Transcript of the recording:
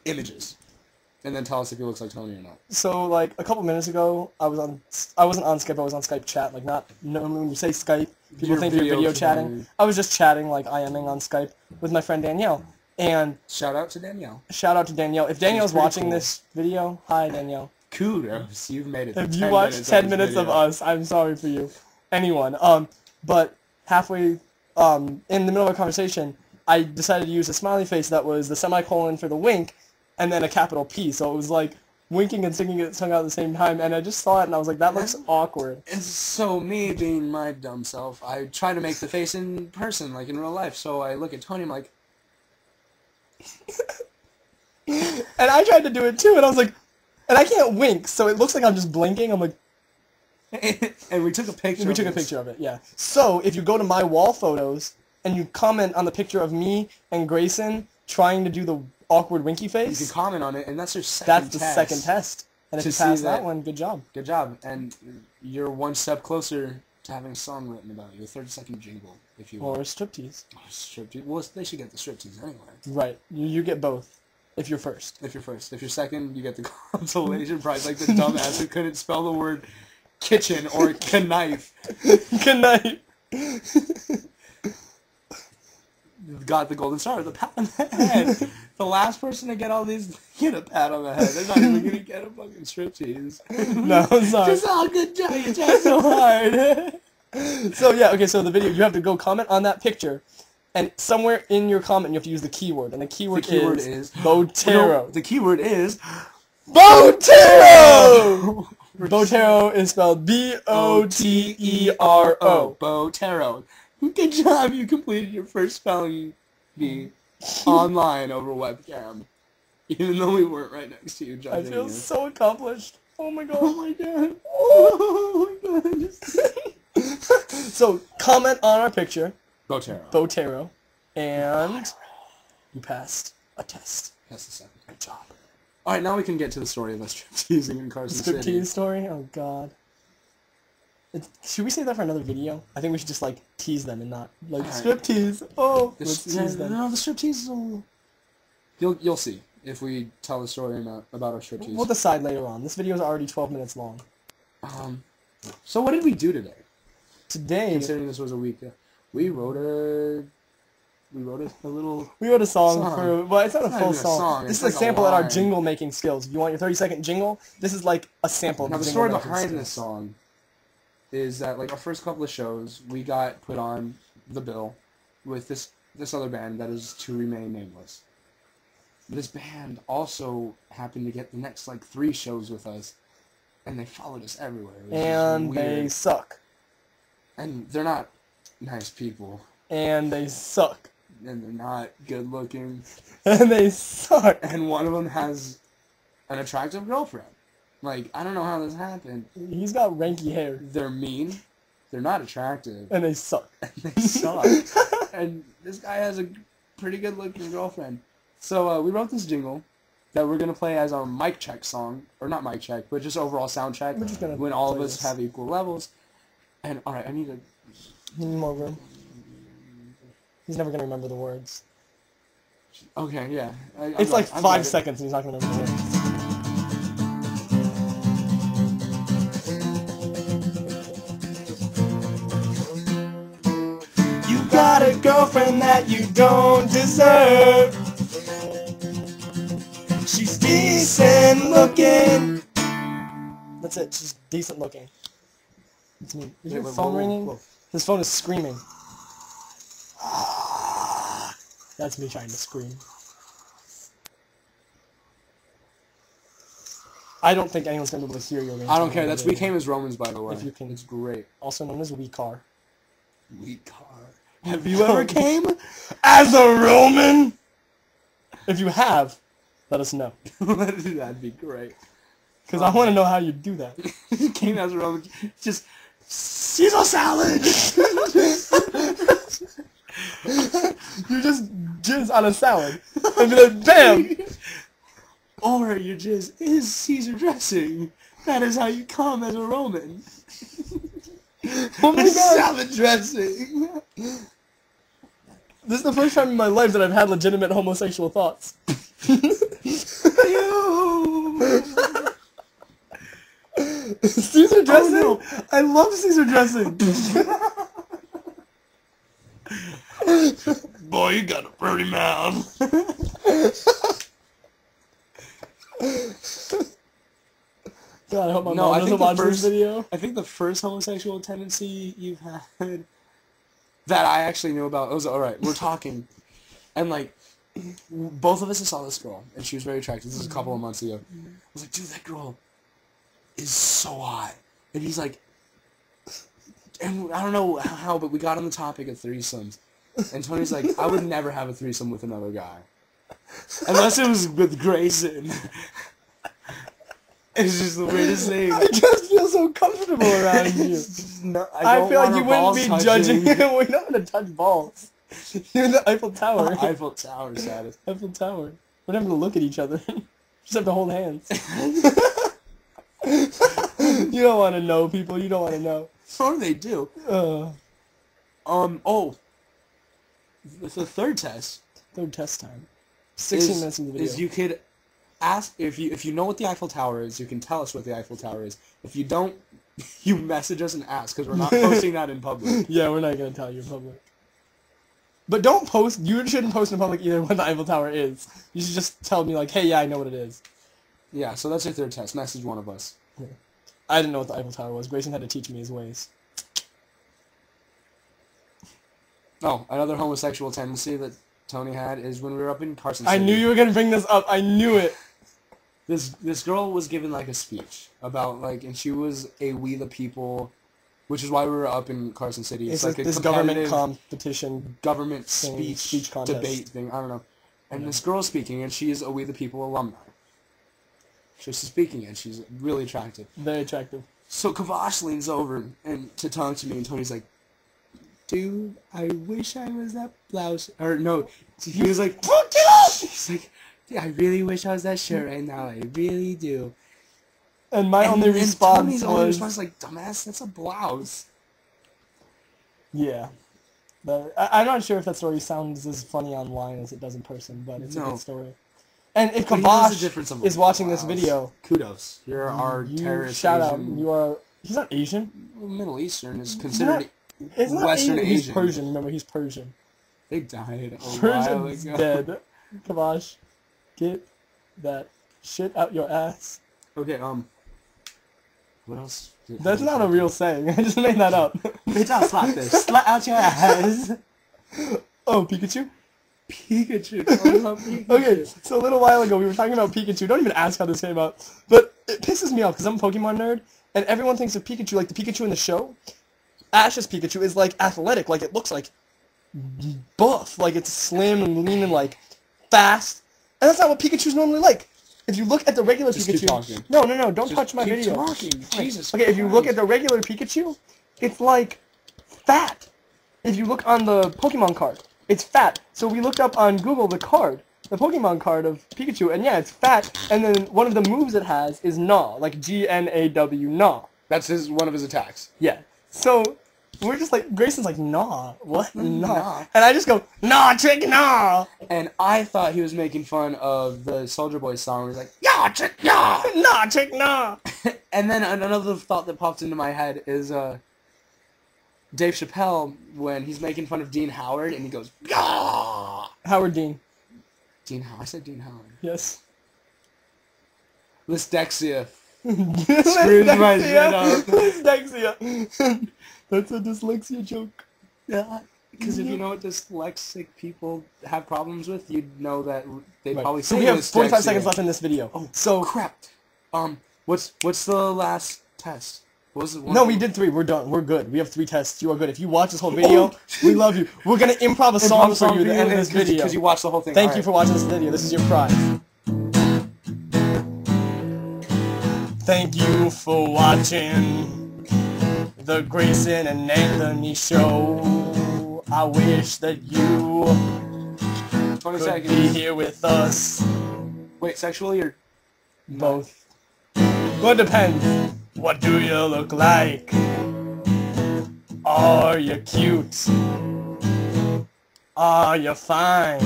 images. And then tell us if he looks like Tony or not. So, like, a couple minutes ago, I wasn't on Skype, I was on Skype chat. Like, when you say Skype, people think you're video chatting. I was just chatting, like, IMing on Skype with my friend Danielle. And shout out to Danielle. Shout out to Danielle. If Danielle's watching this video, hi, Danielle. Kudos, you've made it. If you watched 10 minutes of us, I'm sorry for you. Anyone. But halfway, in the middle of a conversation, I decided to use a smiley face that was the semicolon for the wink, and then a capital P. So it was like winking and singing its tongue out at the same time, and I just saw it, and I was like, that looks awkward. And so me, being my dumb self, I try to make the face in person, like in real life. So I look at Tony, I'm like... And I tried to do it too, and I was like... And I can't wink, so it looks like I'm just blinking. I'm like... And we took a picture We took a picture of it, yeah. So, if you go to my wall photos, and you comment on the picture of me and Greyson trying to do the awkward winky face... You can comment on it, and that's your second test. That's the second test. And if you pass that one, good job. Good job. And you're one step closer to having a song written about you. A 30-second jingle, if you want. Or a striptease. Striptease. Well, they should get the striptease anyway. Right. You get both. If you're first. If you're first. If you're second, you get the consolation prize, like the dumbass who couldn't spell the word kitchen or knife. Knife. Got the golden star, the pat on the head. The last person to get all these get a pat on the head. They're not even gonna get a fucking striptease. No, I'm sorry. Just all good job. You tried so hard. So yeah, okay. So the video, you have to go comment on that picture. And somewhere in your comment, you have to use the keyword, and the keyword is Botero. No, the keyword is Botero. Botero is spelled B-O-T-E-R-O. Botero. Good job, you completed your first spelling bee online over webcam, even though we weren't right next to you. I feel so accomplished. Oh my god. Oh my god. Oh my god. So comment on our picture. Botero. And you passed a test. That's the second. Good job. Alright, now we can get to the story of us stripteasing in Carson City. Striptease story? Oh god. Should we save that for another video? I think we should just like tease them and not like striptease. Oh, let's tease them. No, the striptease will... You'll see if we tell the story about our striptease. We'll decide later on. This video is already 12 minutes long. So what did we do today? Today, considering this was a week, we wrote a little... We wrote a song for... Well, it's not a full song. This is like a sample at our jingle making skills. If you want your 30-second jingle, this is like a sample of the jingle making skills. Now the story behind this song is that like our first couple of shows, we got put on the bill with this other band that is to remain nameless. This band also happened to get the next like 3 shows with us, and they followed us everywhere. And they suck. And they're not nice people. And they suck. And they're not good looking. And they suck. And one of them has an attractive girlfriend. Like, I don't know how this happened. He's got ranky hair. They're mean. They're not attractive. And they suck. And they suck. And this guy has a pretty good looking girlfriend. So we wrote this jingle that we're going to play as our mic check song. Or not mic check, but just overall sound check. We're just gonna when all of us have equal levels. And, alright, I need to... You need more room. He's never going to remember the words. Okay, yeah. It's like 5 seconds and he's not going to remember the words. You got a girlfriend that you don't deserve. She's decent looking. That's it, she's decent looking. It's me. Is your phone ringing? Whoa. His phone is screaming. That's me trying to scream. I don't think anyone's going to be able to hear your ringtone. I don't care. We came as Romans, by the way. If you can. It's great. Also known as Weekar. Weekar. Have you ever came as a Roman? If you have, let us know. That'd be great. Because I want to know how you do that. You came as a Roman. Just Caesar salad! You just jizz on a salad. And be like, bam! Or your jizz is Caesar dressing. That is how you come as a Roman. Oh my god! Salad dressing! This is the first time in my life that I've had legitimate homosexual thoughts. Caesar dressing? Oh, no. I love Caesar dressing. Boy, you got a pretty mouth. God, I hope my No, mom I doesn't think the watch first- this video. I think the first homosexual tendency you've had that I actually knew about, it was, alright, we're talking, and like, both of us saw this girl, and she was very attractive. This was a couple of months ago. I was like, dude, that girl is so hot. And he's like, and I don't know how, but we got on the topic of threesomes. And Tony's like, I would never have a threesome with another guy. Unless it was with Greyson. It's just the weirdest thing. I just feel so comfortable around you. I feel like you wouldn't be judging. We don't want to touch balls. You're in the Eiffel Tower. Eiffel Tower status. Eiffel Tower. We're not going to look at each other. Just have to hold hands. You don't want to know, people. You don't want to know. Or they do. Oh. The third test. Third test time. 16 minutes in the video. Is you could ask, if you know what the Eiffel Tower is, you can tell us what the Eiffel Tower is. If you don't, you message us and ask, because we're not posting that in public. Yeah, we're not going to tell you in public. But don't post, you shouldn't post in public either what the Eiffel Tower is. You should just tell me like, hey, yeah, I know what it is. Yeah, so that's your third test. Message one of us. Yeah. I didn't know what the Eiffel Tower was. Grayson had to teach me his ways. Oh, another homosexual tendency that Tony had is when we were up in Carson City. I knew you were going to bring this up. I knew it. This girl was given like a speech about like, and she was a We the People, which is why we were up in Carson City. It's like like a this government competition. Government thing, speech speech contest. debate thing. I don't know. And this girl's speaking, and she is a We the People alumni. She's speaking, and she's really attractive. Very attractive. So Kavash leans over and to talk to me, and Tony's like, dude, I wish I was that blouse. Or no, he was like, he's like, dude, I really wish I was that shirt right now. I really do. And my only response was like, dumbass, that's a blouse. Yeah. But I'm not sure if that story sounds as funny online as it does in person, but it's a good story. And if Kavash is watching this video, kudos. You're our terrorist shout Asian. out. You are. He's not Asian. Well, Middle Eastern is considered it's not Western Asian. He's Persian. Remember, he's Persian. They died a Persian's while ago. dead. Kavash, get that shit out your ass. Okay. What else? That's not a real saying. I just made that up. Bitch, I'll slap this. Slap out your ass. Oh, Pikachu? Pikachu. Pikachu. Okay, so a little while ago we were talking about Pikachu. Don't even ask how this came up. But it pisses me off because I'm a Pokemon nerd, and everyone thinks of Pikachu like the Pikachu in the show. Ash's Pikachu is like athletic, like it looks like buff, like it's slim and lean and like fast. And that's not what Pikachu's normally like. If you look at the regular Just Pikachu... keep talking. No, don't Just touch my keep video. Talking. Jesus Okay, if you Christ. look at the regular Pikachu, it's like fat. If you look on the Pokemon card, it's fat. So we looked up on Google the Pokemon card of Pikachu, and yeah, it's fat. And then one of the moves it has is Gnaw, like G-N-A-W, Gnaw. That's one of his attacks. Yeah. So we're just like, Grayson's like, Gnaw? What? Gnaw. Gnaw. And I just go, Gnaw, trick, Gnaw! And I thought he was making fun of the Soulja Boy song where he's like, Yaw, trick, yaw! Gnaw, trick, Gnaw! And then another thought that popped into my head is Dave Chappelle when he's making fun of Dean Howard and he goes, Yaw! Howard Dean. Dean Howard. I said Dean Howard. Yes. Dyslexia. Screws my shit up. Dyslexia. That's a dyslexia joke. Yeah. Because if you know what dyslexic people have problems with, you'd know that they probably say So we have dyslexia. 45 seconds left in this video. Oh, so crap. What's the last test? What was it? No, we did 3. We're done. We're good. We have 3 tests. You are good. If you watch this whole video, we love you. We're gonna improv a song for you at the end of this video. Because you watched the whole thing. Thank you for watching this video. This is your prize. Thank you for watching the Grayson and Anthony show. I wish that you 20 could seconds. be here with us. Wait, sexually or Both. Well, it depends. What do you look like? Are you cute? Are you fine?